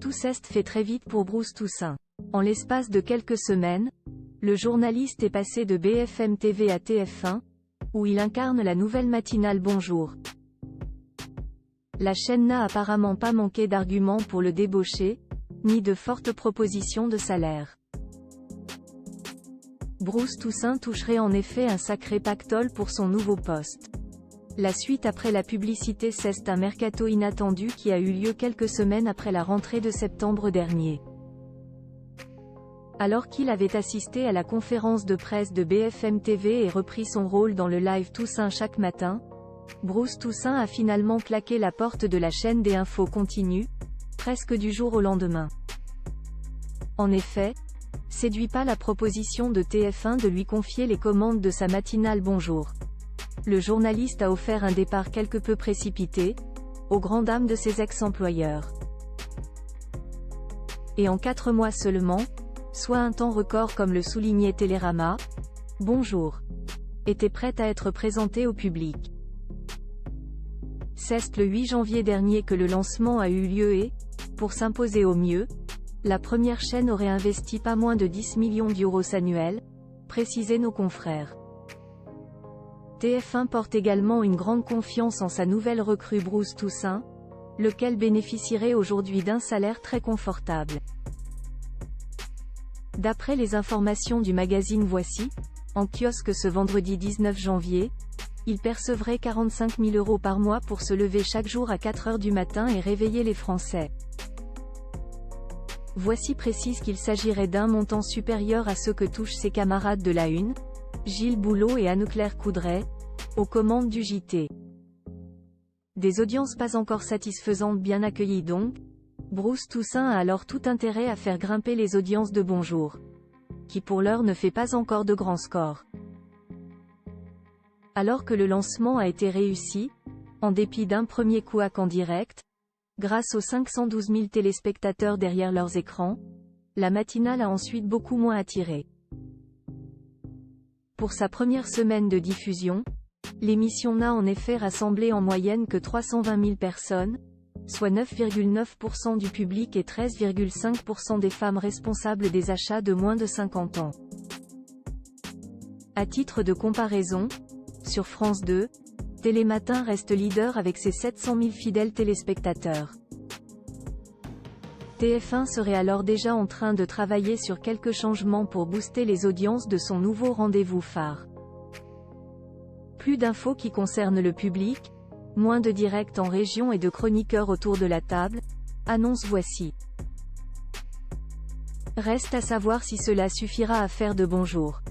Tout s'est fait très vite pour Bruce Toussaint. En l'espace de quelques semaines, le journaliste est passé de BFM TV à TF1, où il incarne la nouvelle matinale Bonjour. La chaîne n'a apparemment pas manqué d'arguments pour le débaucher, ni de fortes propositions de salaire. Bruce Toussaint toucherait en effet un sacré pactole pour son nouveau poste. La suite après la publicité, c'est un mercato inattendu qui a eu lieu quelques semaines après la rentrée de septembre dernier. Alors qu'il avait assisté à la conférence de presse de BFM TV et repris son rôle dans le live Toussaint chaque matin, Bruce Toussaint a finalement claqué la porte de la chaîne des infos continues, presque du jour au lendemain. En effet, séduit pas la proposition de TF1 de lui confier les commandes de sa matinale Bonjour. Le journaliste a offert un départ quelque peu précipité, aux grandes dames de ses ex-employeurs. Et en 4 mois seulement, soit un temps record comme le soulignait Télérama, Bonjour était prête à être présenté au public. C'est le 8 janvier dernier que le lancement a eu lieu et, pour s'imposer au mieux, la première chaîne aurait investi pas moins de 10 millions d'euros annuels, précisaient nos confrères. TF1 porte également une grande confiance en sa nouvelle recrue Bruce Toussaint, lequel bénéficierait aujourd'hui d'un salaire très confortable. D'après les informations du magazine Voici, en kiosque ce vendredi 19 janvier, il percevrait 45 000 euros par mois pour se lever chaque jour à 4 heures du matin et réveiller les Français. Voici précise qu'il s'agirait d'un montant supérieur à ce que touchent ses camarades de la Une, Gilles Boulot et Anne-Claire Coudray, aux commandes du JT. Des audiences pas encore satisfaisantes bien accueillies donc, Bruce Toussaint a alors tout intérêt à faire grimper les audiences de Bonjour, qui pour l'heure ne fait pas encore de grands scores. Alors que le lancement a été réussi, en dépit d'un premier couac en direct, grâce aux 512 000 téléspectateurs derrière leurs écrans, la matinale a ensuite beaucoup moins attiré. Pour sa première semaine de diffusion, l'émission n'a en effet rassemblé en moyenne que 320 000 personnes, soit 9,9% du public et 13,5% des femmes responsables des achats de moins de 50 ans. À titre de comparaison, sur France 2, Télématin reste leader avec ses 700 000 fidèles téléspectateurs. TF1 serait alors déjà en train de travailler sur quelques changements pour booster les audiences de son nouveau rendez-vous phare. Plus d'infos qui concernent le public, moins de directs en région et de chroniqueurs autour de la table, annonce Voici. Reste à savoir si cela suffira à faire de Bonjour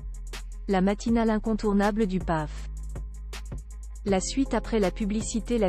la matinale incontournable du PAF. La suite après la publicité.